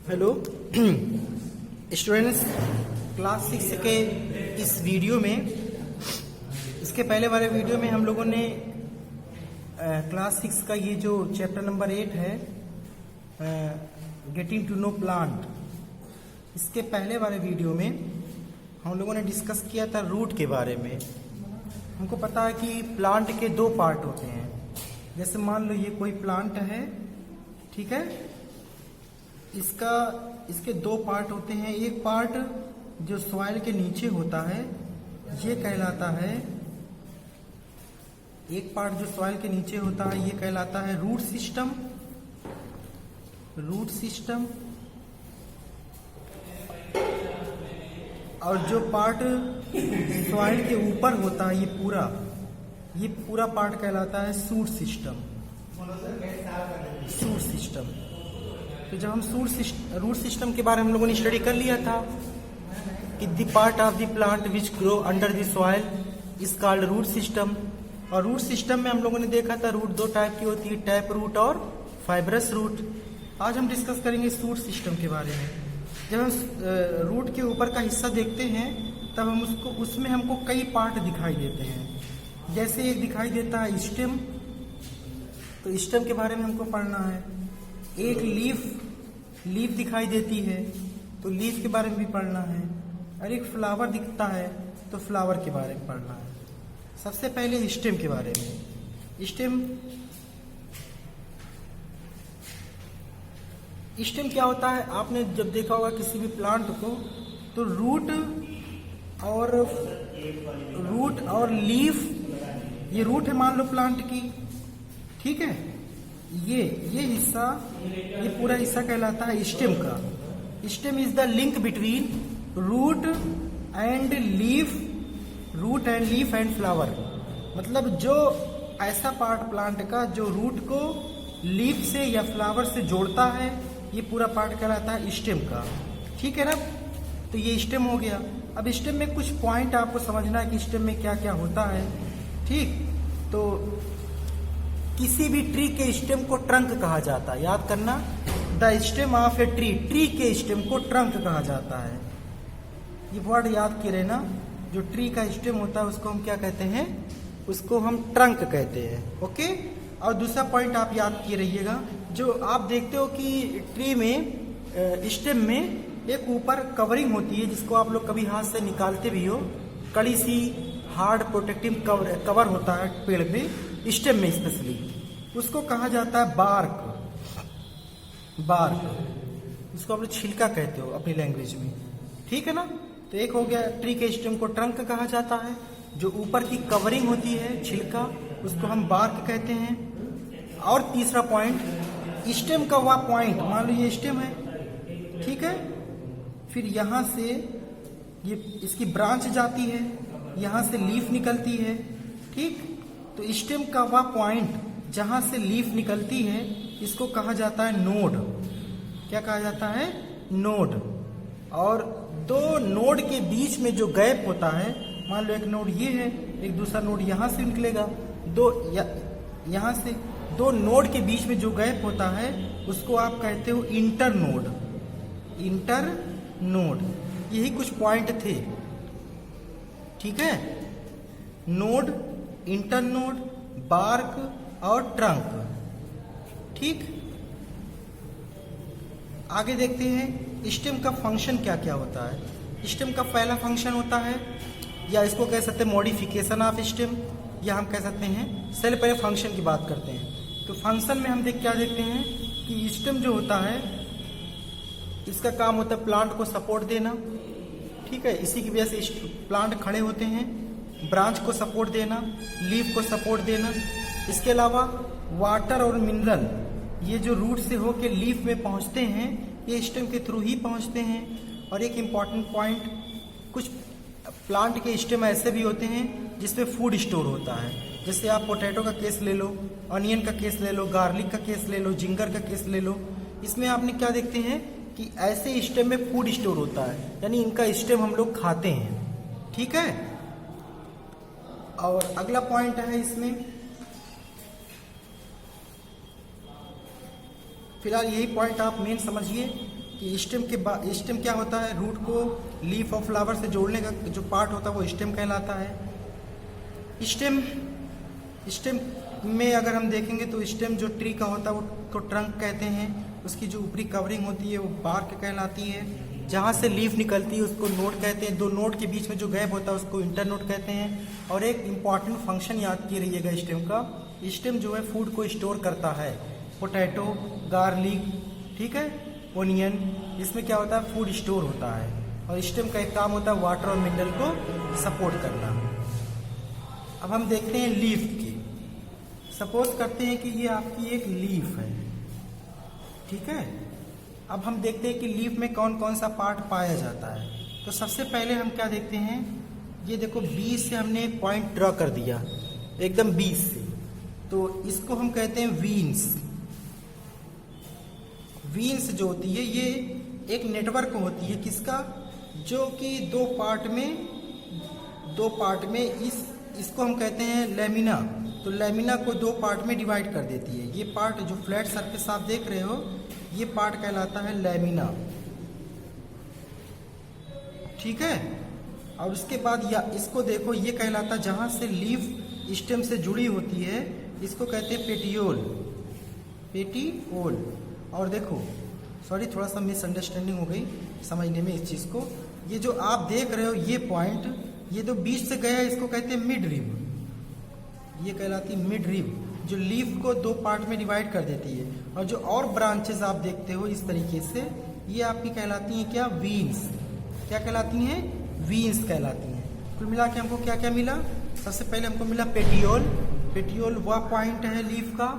Hello students, class 6 के इस video में, इसके पहले वाले वीडियो में हम लोगों ने क्लास 6 का ये जो चैप्टर नंबर 8 है, गेटिंग टू नो प्लांट, इसके पहले वाले वीडियो में हम लोगों ने डिस्कस किया था रूट के बारे में। हमको पता है कि प्लांट के दो पार्ट होते हैं। जैसे मान लो ये कोई प्लांट है, ठीक है, इसके दो पार्ट होते हैं। एक पार्ट जो सॉइल के नीचे होता है ये कहलाता है, एक पार्ट जो सॉइल के नीचे होता है ये कहलाता है रूट सिस्टम। और जो पार्ट सॉइल के ऊपर होता है ये पूरा पार्ट कहलाता है सूट सिस्टम। तो जब हम रूट सिस्टम के बारे में हम लोगों ने स्टडी कर लिया था कि the part of the plant which grow under the soil is called root system. और रूट सिस्टम में हम लोगों ने देखा था रूट दो टाइप की होती है, टैप रूट और फाइब्रस रूट। आज हम डिस्कस करेंगे सूट सिस्टम के बारे में। जब हम रूट के ऊपर का हिस्सा देखते हैं तब हम उसमें हमको कई पार्ट दिखाई देते हैं। जैसे एक दिखाई देता है स्टेम, तो स्टेम के बारे में हमको पढ़ना है। एक लीफ दिखाई देती है तो लीफ के बारे में भी पढ़ना है। और एक फ्लावर दिखता है तो फ्लावर के बारे में पढ़ना है। सबसे पहले स्टेम के बारे में। स्टेम क्या होता है? आपने जब देखा होगा किसी भी प्लांट को, तो रूट और लीफ, ये रूट है मान लो प्लांट की, ठीक है। ये हिस्सा, ये पूरा हिस्सा कहलाता है स्टेम का। Stem is the link between root and leaf and flower. मतलब जो ऐसा पार्ट प्लांट का जो रूट को लीफ से या फ्लावर से जोड़ता है, ये पूरा पार्ट कहलाता है स्टेम का, ठीक है ना। तो ये स्टेम हो गया। अब स्टेम में कुछ पॉइंट आपको समझना है कि स्टेम में क्या क्या होता है, ठीक। तो किसी भी ट्री के स्टेम को ट्रंक कहा जाता है, याद करना। The stem of a tree के स्टेम को ट्रंक कहा जाता है। ये वर्ड याद किए रहना। जो ट्री का स्टेम होता है उसको हम क्या कहते हैं? उसको हम ट्रंक कहते हैं, ओके। और दूसरा पॉइंट आप याद किए रहिएगा, जो आप देखते हो कि ट्री में स्टेम में एक ऊपर कवरिंग होती है जिसको आप लोग कभी हाथ से निकालते भी हो। कड़ी सी हार्ड प्रोटेक्टिव कवर होता है पेड़ पे, स्टेम में स्पेशली, उसको कहा जाता है बार्क। उसको आप लोग छिलका कहते हो अपनी लैंग्वेज में, ठीक है ना। तो एक हो गया ट्री के स्टेम को ट्रंक कहा जाता है। जो ऊपर की कवरिंग होती है छिलका, उसको हम बार्क कहते हैं। और तीसरा पॉइंट, स्टेम का वह पॉइंट, मान लो ये स्टेम है, ठीक है, फिर यहां से ये इसकी ब्रांच जाती है, यहां से लीफ निकलती है, ठीक। तो स्टेम का वह पॉइंट जहां से लीफ निकलती है इसको कहा जाता है नोड। क्या कहा जाता है? नोड। और दो नोड के बीच में जो गैप होता है, मान लो एक नोड ये है, एक दूसरा नोड यहां से निकलेगा, यहां से दो नोड के बीच में जो गैप होता है उसको आप कहते हो इंटर नोड। यही कुछ पॉइंट थे, ठीक है। नोड, इंटर नोड, बार्क और ट्रंक, ठीक। आगे देखते हैं स्टेम का फंक्शन क्या क्या होता है। स्टेम का पहला फंक्शन होता है, या इसको कह सकते हैं मॉडिफिकेशन ऑफ स्टेम, या हम कह सकते हैं सेल। पहले फंक्शन की बात करते हैं। तो फंक्शन में हम क्या देखते हैं कि स्टेम जो होता है इसका काम होता है प्लांट को सपोर्ट देना, ठीक है। इसी की वजह से प्लांट खड़े होते हैं। ब्रांच को सपोर्ट देना, लीफ को सपोर्ट देना। इसके अलावा वाटर और मिनरल ये जो रूट से होकर लीफ में पहुंचते हैं, ये स्टेम के थ्रू ही पहुंचते हैं। और एक इम्पॉर्टेंट पॉइंट, कुछ प्लांट के स्टेम ऐसे भी होते हैं जिसमें फूड स्टोर होता है। जैसे आप पोटैटो का केस ले लो, अनियन का केस ले लो, गार्लिक का केस ले लो, जिंगर का केस ले लो। इसमें आपने क्या देखते हैं कि ऐसे स्टेम में फूड स्टोर होता है, यानी इनका स्टेम हम लोग खाते हैं, ठीक है। और अगला पॉइंट है इसमें, फिलहाल यही पॉइंट आप मेन समझिए कि स्टेम क्या होता है, रूट को लीफ और फ्लावर से जोड़ने का जो पार्ट होता है वो स्टेम कहलाता है। स्टेम में अगर हम देखेंगे तो स्टेम जो ट्री का होता है वो तो ट्रंक कहते हैं, उसकी जो ऊपरी कवरिंग होती है वो बार्क कहलाती है, जहाँ से लीफ निकलती है उसको नोड कहते हैं, दो नोड के बीच में जो गैप होता है उसको इंटरनोड कहते हैं। और एक इम्पॉर्टेंट फंक्शन याद किए रहिएगा स्टेम का, स्टेम जो है फूड को स्टोर करता है, पोटैटो, गार्लिक, ठीक है, ओनियन, इसमें क्या होता है, फूड स्टोर होता है। और स्टेम का एक काम होता है वाटर और मिनरल को सपोर्ट करना। अब हम देखते हैं लीफ की। सपोज करते हैं कि ये आपकी एक लीफ है, ठीक है। अब हम देखते हैं कि लीफ में कौन कौन सा पार्ट पाया जाता है। तो सबसे पहले हम क्या देखते हैं, ये देखो बीच से हमने एक पॉइंट ड्रॉ कर दिया, एकदम बीच से, तो इसको हम कहते हैं वीन्स। वीन्स जो होती है ये एक नेटवर्क होती है किसका, जो कि दो पार्ट में इसको हम कहते हैं लेमिना। तो लेमिना को दो पार्ट में डिवाइड कर देती है। ये पार्ट जो फ्लैट सरफेस आप देख रहे हो ये पार्ट कहलाता है लेमिना, ठीक है। और उसके बाद या इसको देखो, ये कहलाता है जहां से लीफ स्टेम से जुड़ी होती है इसको कहते हैं पेटियोल। और देखो सॉरी थोड़ा सा मिसअंडरस्टैंडिंग हो गई समझने में इस चीज को। ये जो आप देख रहे हो ये पॉइंट, ये जो बीच से गया है इसको कहते हैं मिड रिब, ये कहलाती है मिड रिब, जो लीफ को दो पार्ट में डिवाइड कर देती है। और जो और ब्रांचेस आप देखते हो इस तरीके से, ये आपकी कहलाती हैं क्या, वीन्स। क्या कहलाती हैं, वीन्स कहलाती हैं। कुल मिला के हमको क्या क्या मिला, सबसे पहले हमको मिला पेटियोल वह पॉइंट है लीफ का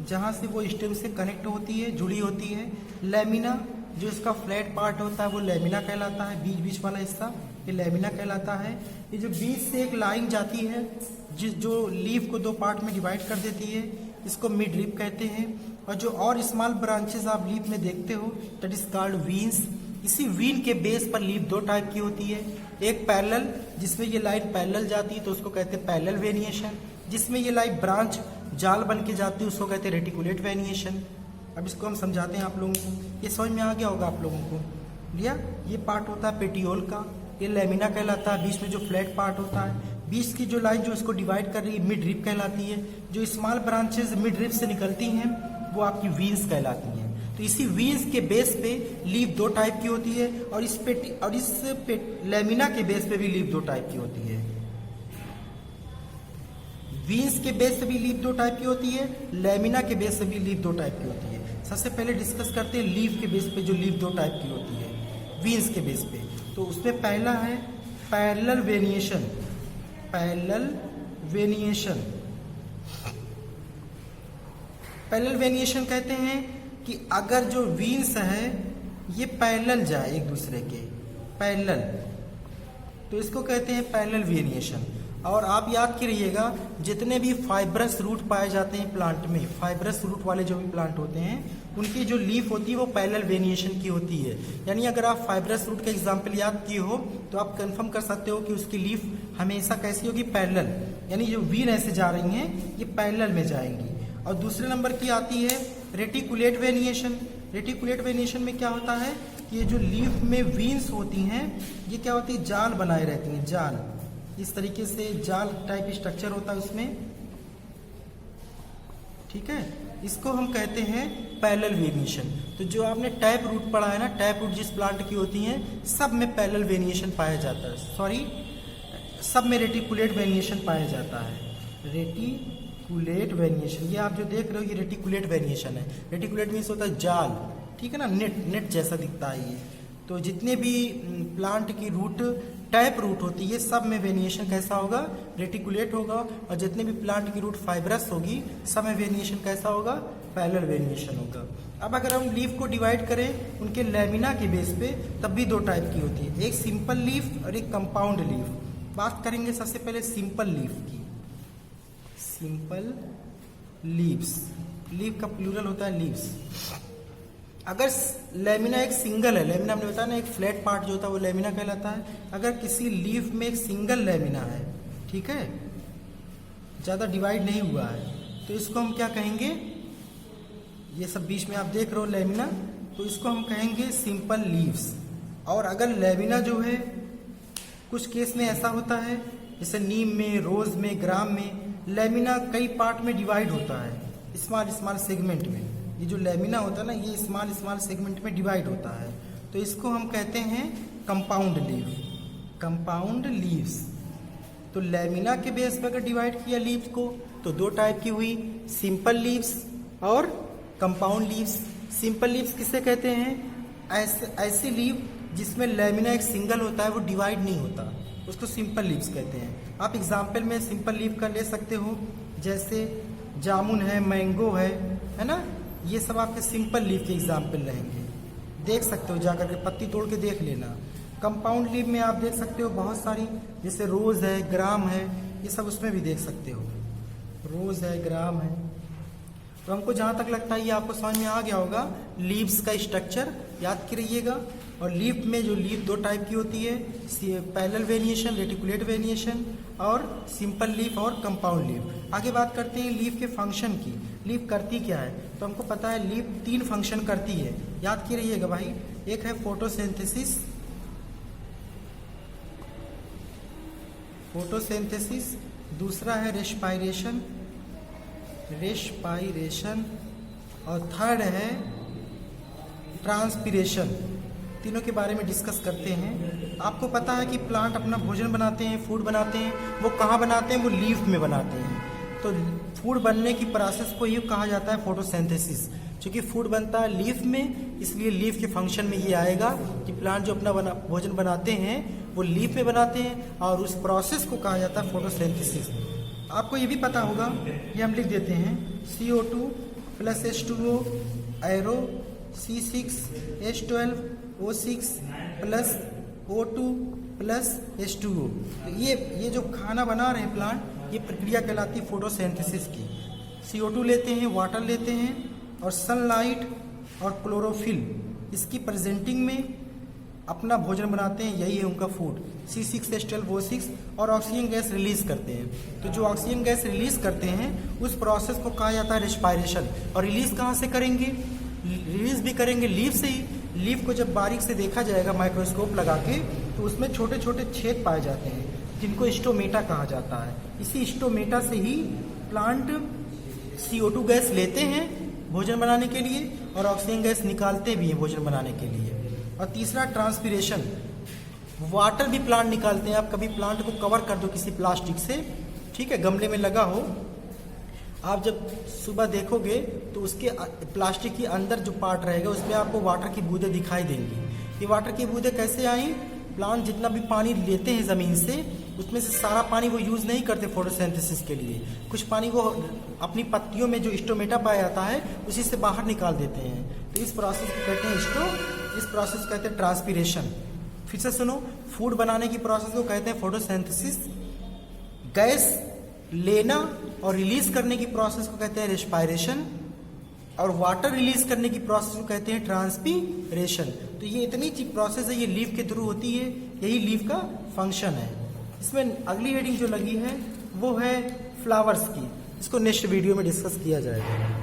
जहां से वो स्टेम से कनेक्ट होती है, जुड़ी होती है। लेमिना जो इसका फ्लैट पार्ट होता है वो लेमिना कहलाता है, बीच वाला हिस्सा ये लेमिना कहलाता है। ये जो बीच से एक लाइन जाती है जो लीफ को दो पार्ट में डिवाइड कर देती है इसको मिड रिब कहते हैं। और जो और स्मॉल ब्रांचेस आप लीफ में देखते हो दैट इज कॉल्ड वीन्स। इसी वीन के बेस पर लीफ दो टाइप की होती है, एक पैरेलल जिसमें ये लाइन पैरेलल जाती है तो उसको कहते हैं पैरेलल वेरिएशन, जिसमें ये लाइन ब्रांच जाल बन के जाती है उसको कहते हैं रेटिकुलेट वेरिएशन। अब इसको हम समझाते हैं आप लोगों को, ये समझ में आ गया होगा आप लोगों को। लिया, ये पार्ट होता है पेटियोल का, ये लेमिना कहलाता है, बीच में जो फ्लैट पार्ट होता है, बीच की जो लाइन जो इसको डिवाइड कर रही है मिड रिब कहलाती है। जो स्मॉल ब्रांचेस मिड रिब से निकलती हैं वो आपकी वीन्स कहलाती हैं। तो इसी वीन्स के बेस पे लीफ दो टाइप की होती है और इस लेमिना के बेस पे भी लीफ दो टाइप की होती है। वीन्स के बेस से भी लीफ दो टाइप की होती है, लेमिना के बेस से भी लीफ दो टाइप की होती है। सबसे पहले डिस्कस करते हैं लीफ के बेस पे जो लीफ दो टाइप की होती है वीन्स के बेस पे। तो उसमें पहला है पैरेलल वेरिएशन। पैरेलल वेरिएशन कहते हैं कि अगर जो वीन्स है ये पैरेलल जाए एक दूसरे के, पैरेलल, तो इसको कहते हैं पैरेलल वेरिएशन। और आप याद रहिएगा जितने भी फाइब्रस रूट पाए जाते हैं प्लांट में, फाइब्रस रूट वाले जो भी प्लांट होते हैं उनकी जो लीफ होती है वो पैरेलल वेरिएशन की होती है। यानी अगर आप फाइब्रस रूट का एग्जांपल याद किए हो तो आप कंफर्म कर सकते हो कि उसकी लीफ हमेशा कैसी होगी, पैरेलल, यानी जो वीन ऐसे जा रही हैं ये पैरेलल में जाएंगी। और दूसरे नंबर की आती है रेटिकुलेट वेरिएशन। रेटिकुलेट वेरिएशन में क्या होता है कि ये जो लीफ में वीन्स होती हैं ये क्या होती है, जाल बनाए रहती हैं, जाल, इस तरीके से जाल टाइप स्ट्रक्चर होता है उसमें, ठीक है। इसको हम कहते हैं पैरेलल वेरिएशन। तो जो आपने टैप रूट पढ़ा है ना, टैप रूट जिस प्लांट की होती हैं सब में पैरेलल वेरिएशन पाया जाता है, सॉरी सब में रेटिकुलेट वेरिएशन पाया जाता है। रेटिकुलेट वेरिएशन, ये आप जो देख रहे हो ये रेटिकुलेट वेरिएशन है। रेटिकुलेट मीन्स होता है जाल, ठीक है ना, नेट जैसा दिखता है ये। तो जितने भी प्लांट की रूट टैप रूट होती है सब में वेरिएशन कैसा होगा, रेटिकुलेट होगा। और जितने भी प्लांट की रूट फाइब्रस होगी सब में वेरिएशन कैसा होगा, पैरेलल वेरिएशन होगा। अब अगर हम लीफ को डिवाइड करें उनके लेमिना के बेस पे तब भी दो टाइप की होती है, एक सिंपल लीफ और एक कंपाउंड लीफ। बात करेंगे सबसे पहले सिंपल लीफ की। सिंपल लीव्स, लीफ का प्लूरल होता है लीव्स। अगर लेमिना एक सिंगल है, लेमिना हमने बताया ना एक फ्लैट पार्ट जो होता है वो लेमिना कहलाता है। अगर किसी लीफ में एक सिंगल लेमिना है, ठीक है, ज्यादा डिवाइड नहीं हुआ है, तो इसको हम क्या कहेंगे, ये सब बीच में आप देख रहे हो लेमिना, तो इसको हम कहेंगे सिंपल लीव्स। और अगर लेमिना जो है, कुछ केस में ऐसा होता है जैसे नीम में, रोज में, ग्राम में लेमिना कई पार्ट में डिवाइड होता है, स्मॉल स्मॉल सेगमेंट में। ये जो लेमिना होता है ना, ये स्मॉल स्मॉल सेगमेंट में डिवाइड होता है, तो इसको हम कहते हैं कंपाउंड लीव, कंपाउंड लीव्स। तो लेमिना के बेस पर अगर डिवाइड किया लीव्स को तो दो टाइप की हुई, सिंपल लीव्स और कंपाउंड लीव्स। सिंपल लीव्स किसे कहते हैं? ऐसी लीव जिसमें लेमिना एक सिंगल होता है, वो डिवाइड नहीं होता, उसको सिंपल लीव्स कहते हैं। आप एग्जाम्पल में सिंपल लीव का ले सकते हो, जैसे जामुन है, मैंगो है ना, ये सब आपके सिंपल लीव के एग्जाम्पल रहेंगे। देख सकते हो, जाकर के पत्ती तोड़ के देख लेना। कंपाउंड लीव में आप देख सकते हो बहुत सारी, जैसे रोज है, ग्राम है, ये सब उसमें भी देख सकते हो, रोज है, ग्राम है। तो हमको जहाँ तक लगता है ये आपको समझ में आ गया होगा। लीव्स का स्ट्रक्चर याद करिएगा। और लीफ में जो लीफ दो टाइप की होती है, पैरेलल वेरिएशन, रेटिकुलेट वेरिएशन, और सिंपल लीफ और कंपाउंड लीफ। आगे बात करते हैं लीफ के फंक्शन की। लीफ करती क्या है? तो हमको पता है लीफ 3 फंक्शन करती है, याद की रहिएगा भाई। एक है फोटोसिंथेसिस, फोटोसिंथेसिस, दूसरा है रेस्पायरेशन, रेस्पायरेशन, और थर्ड है ट्रांसपीरेशन। तीनों के बारे में डिस्कस करते हैं। आपको पता है कि प्लांट अपना भोजन बनाते हैं, फूड बनाते हैं, वो कहाँ बनाते हैं? वो लीफ में बनाते हैं। तो फूड बनने की प्रोसेस को ही कहा जाता है फोटोसिंथेसिस। क्योंकि फूड बनता है लीफ में, इसलिए लीफ के फंक्शन में ये आएगा कि प्लांट जो अपना भोजन बनाते हैं वो लीफ में बनाते हैं, और उस प्रोसेस को कहा जाता है फोटोसिंथेसिस। आपको ये भी पता होगा, ये हम लिख देते हैं, CO2 + H2O arrow C6H12 O6 + O2 + H2O। तो ये जो खाना बना रहे हैं प्लांट, ये प्रक्रिया कहलाती है फोटोसिंथेसिस की। CO2 लेते हैं, वाटर लेते हैं, और सनलाइट और क्लोरोफिल इसकी प्रेजेंटिंग में अपना भोजन बनाते हैं, यही है उनका फूड। C6H12 O6 और ऑक्सीजन गैस रिलीज करते हैं। तो जो ऑक्सीजन गैस रिलीज करते हैं उस प्रोसेस को कहा जाता है रेस्पायरेशन। और रिलीज कहाँ से करेंगे? रिलीज भी करेंगे लीफ से ही। लीफ को जब बारीक से देखा जाएगा माइक्रोस्कोप लगा के, तो उसमें छोटे छोटे छेद पाए जाते हैं, जिनको स्टोमेटा कहा जाता है। इसी स्टोमेटा से ही प्लांट CO2 गैस लेते हैं भोजन बनाने के लिए, और ऑक्सीजन गैस निकालते भी हैं भोजन बनाने के लिए। और तीसरा ट्रांसपीरेशन, वाटर भी प्लांट निकालते हैं। आप कभी प्लांट को कवर कर दो किसी प्लास्टिक से, ठीक है, गमले में लगा हो, आप जब सुबह देखोगे तो उसके प्लास्टिक के अंदर जो पार्ट रहेगा उसमें आपको वाटर की बूंदें दिखाई देंगी। ये वाटर की बूंदें कैसे आई? प्लांट जितना भी पानी लेते हैं ज़मीन से, उसमें से सारा पानी वो यूज़ नहीं करते फोटोसिंथेसिस के लिए। कुछ पानी वो अपनी पत्तियों में जो स्टोमेटा पाया जाता है उसी से बाहर निकाल देते हैं। तो इस प्रोसेस को कहते हैं इस प्रोसेस को कहते हैं ट्रांसपीरेशन। फिर से सुनो, फूड बनाने की प्रोसेस को कहते हैं फोटोसिंथेसिस। गैस लेना और रिलीज करने की प्रोसेस को कहते हैं रेस्पायरेशन, और वाटर रिलीज करने की प्रोसेस को कहते हैं ट्रांसपीरेशन। तो ये इतनी प्रोसेस है, ये लीफ के थ्रू होती है, यही लीफ का फंक्शन है। इसमें अगली हेडिंग जो लगी है वो है फ्लावर्स की, इसको नेक्स्ट वीडियो में डिस्कस किया जाएगा।